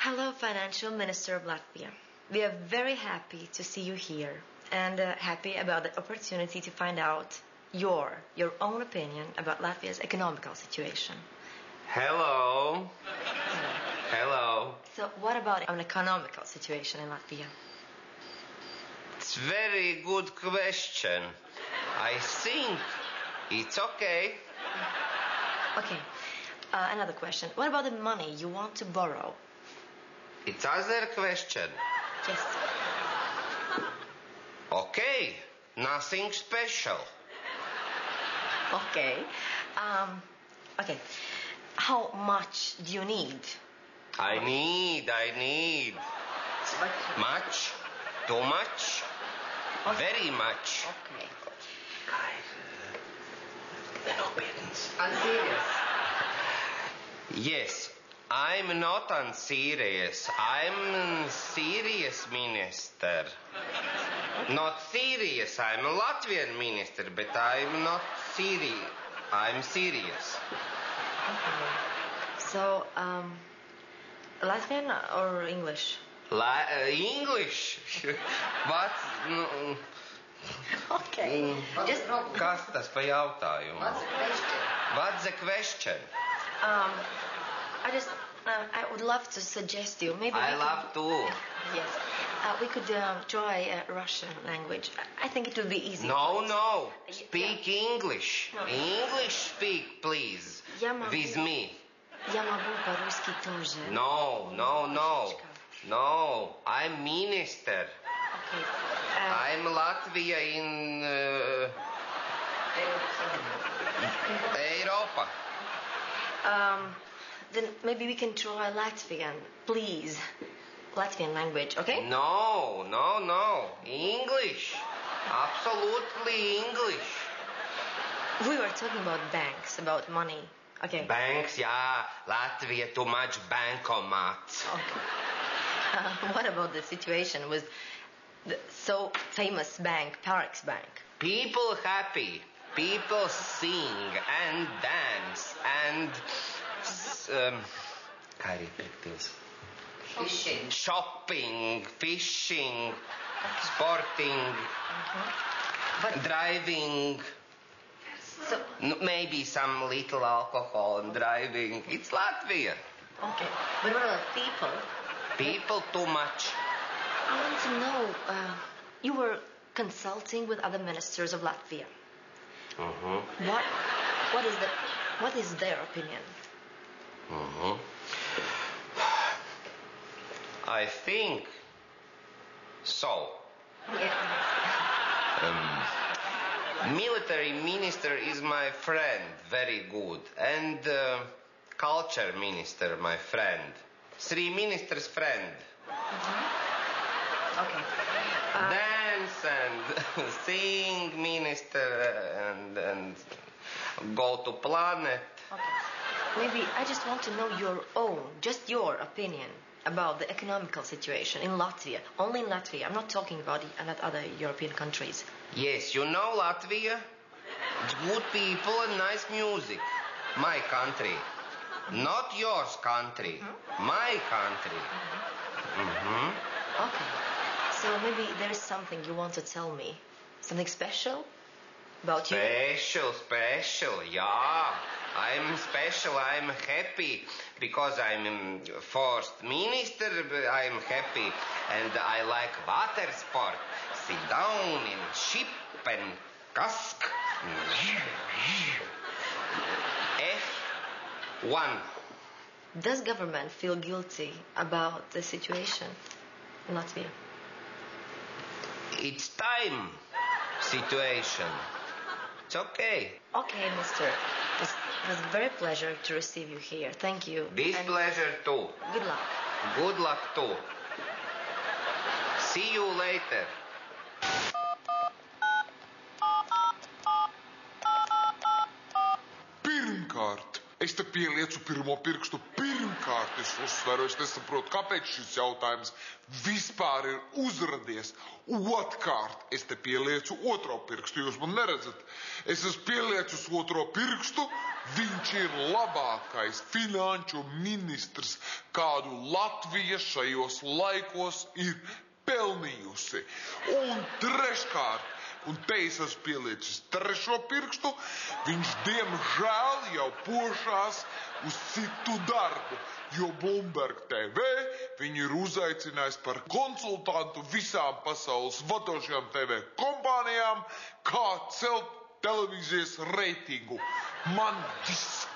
Hello, Financial Minister of Latvia. We are very happy to see you here and happy about the opportunity to find out your own opinion about Latvia's economical situation. Hello. Hello. So what about an economical situation in Latvia? It's very good question. I think it's okay. Okay. Another question. What about the money you want to borrow? It's other question. Yes. Okay. Nothing special. Okay. Okay. How much do you need? I need. Much? Too much? Very much. Okay. I'm serious. Yes. I'm not unserious. I'm serious minister. Not serious. I'm a Latvian minister, but I'm not serious. I'm serious. Okay. So, Latvian or English? English. What? Okay. Just Kas tas pa jautājumu? What's the question? What's the question? I would love to suggest you maybe. I love to. Yes. We could try Russian language. I think it would be easy. No. Speak English. No. English speak, please. Я могу. With me. Я могу по-русски тоже. No. No. I'm minister. Okay. I'm Latvia in Europa. Then maybe we can try Latvian, please. Latvian language, okay? No. English. Absolutely English. We were talking about banks, about money. Okay. Banks, yeah. Latvia too much bankomats. Okay. What about the situation with the so famous bank, Parex Bank? People happy. People sing and dance and kā arī pirkties? Fishing. Shopping, fishing, sporting, driving. So, Maybe some little alcohol and driving. It's Latvia. okay. But what about people? People too much. I want to know, you were consulting with other ministers of Latvia. Mm-hmm. What is their opinion? Mm-hmm. I think so. Military minister is my friend, very good. And culture minister, my friend. Three ministers' friend. Okay. Dance and sing minister and go to planet. Okay. Maybe I just want to know just your opinion about the economical situation in Latvia. Only in Latvia. I'm not talking about other European countries. Yes, you know Latvia? It's good people and nice music. My country. Not yours country. My country. Okay. So maybe there's something you want to tell me. Something special about you? Special, yeah. I'm special, I'm happy because I'm first minister, I'm happy and I like water sport. Sit down in ship and cask. F1. Does government feel guilty about the situation in Latvia? It's time situation. It's okay. Okay, mister. It was a very pleasure to receive you here. Thank you. This And pleasure too. good luck. Good luck too. See you later. Pirmkārt, Es te pieliecu pirmo pirkstu pirmkārt, es uzsveru, es nesaprotu, kāpēc šis jautājums vispār ir uzradies. Otkārt, es te pieliecu otro pirkstu, jūs man neredzat. Es esmu pieliecus otro pirkstu, viņš ir labākais finanšu ministrs, kādu Latvija šajos laikos ir pelnījusi. Un treškārt, un te es esmu pieliecis trešo pirkstu, viņš diemžēl jau pošās uz citu darbu, jo Bloomberg TV viņu ir uzaicinājis par konsultantu visām pasaules vadošajām TV kompānijām, kā celt televīzijas reitingu. Man viss